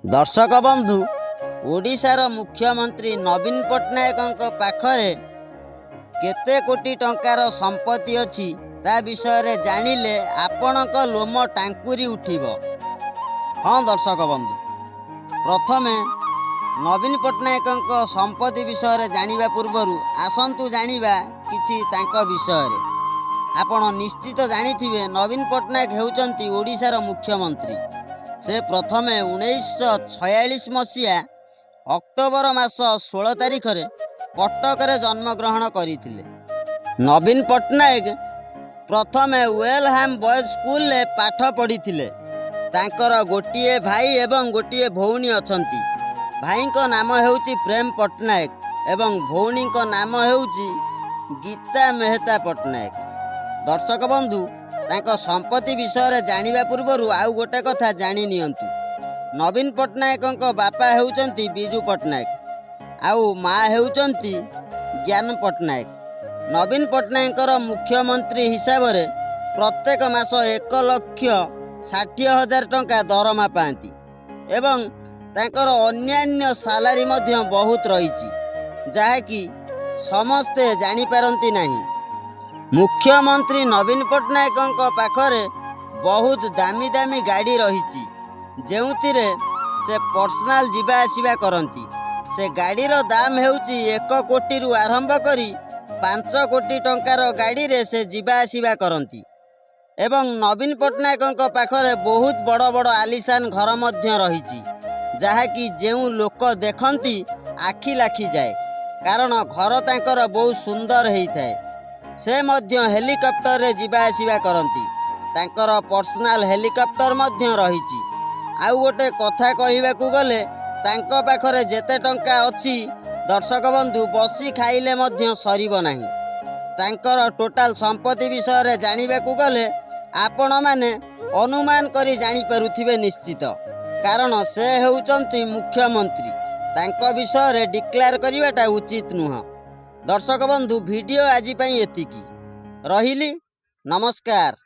दर्शक बंधु ओडिशार मुख्यमंत्री नवीन पट्टनायक पाखरे केते कोटी टंकार संपत्ति अछि ता विषय जानिले आपणक लोम टांकुरी उठिब। हाँ दर्शक बंधु, प्रथमे नवीन पट्टनायक संपत्ति विषय जानिबा पूर्वरु आसंतु जानिबा किछि तांको विषय। आपण निश्चित जानिथिबे नवीन पट्टनायक हेउचंती ओडिशार मुख्यमंत्री। से प्रथमे 1946 मसीहा अक्टोबर मास 16 तारिख रे कटक रे जन्मग्रहण करथिले। नवीन पट्टनायक प्रथमे वेलहाम बॉयज स्कूल ले पाठ पढ़िथिले। तांकर गोटिए भाई एवं गोटिए भौणी अछंती। भाई को नाम हेउची प्रेम पट्टनायक एवं भौणी को नाम हेउची गीता मेहता पट्टनायक। दर्शक बंधु, तांको संपत्ति विषय जानिबा पूर्वरु आउ गोटे कथा जानि नियंतु। नवीन पट्टनायक बापा हेउचंती बिजू पट्टनायक आउ माँ हेउचंती ज्ञान पट्टनायक। नवीन पट्टनायक मुख्यमंत्री हिसाब रे प्रत्येक मास 1,60,000 टंका दरमा पाती एवं तांकर अन्यान्य सालारी मध्य बहुत रही जहाँकि समस्ते जानी पारंती नहीं। मुख्यमंत्री नवीन पट्टनायक पाखरे बहुत दामी दामी गाड़ी रही जेउथिरे से पर्सनाल जीवा आसीबा करंती। से गाड़ीर दाम हेउची 1 कोटी रु आरंभ करी 5 कोटी टंकार गाड़ी रे से जीवा आसीबा करंती। एवं नवीन पट्टनायक पाखरे बहुत बड़ बड़ आलिशान घर मध्य रही जहाँकि जेउ लोक देखंती आखि लाखी जाए, कारण घर तांकर बहुत सुंदर हेइथाए। से मध्य हेलिकॉप्टर रे जीवा आसीबा करंती। तांकर पर्सनाल हेलिकॉप्टर मध्य रही। आउ गोटे कथा कहिबाकू गले तांको पाखरे जेते टंका अछि दर्शक बंधु बसी खाइले मध्य सरीब नाही। तांकर टोटाल संपत्ति विषय जानिबाकू गले आपण माने अनुमान करी जानि पारुथिबे निश्चित, कारण से हेउचंती मुख्यमंत्री। तांको विषय डिक्लेयर करिवाटा उचित नुह। दर्शक बंधु, वीडियो आज एतिकी रहिली। नमस्कार।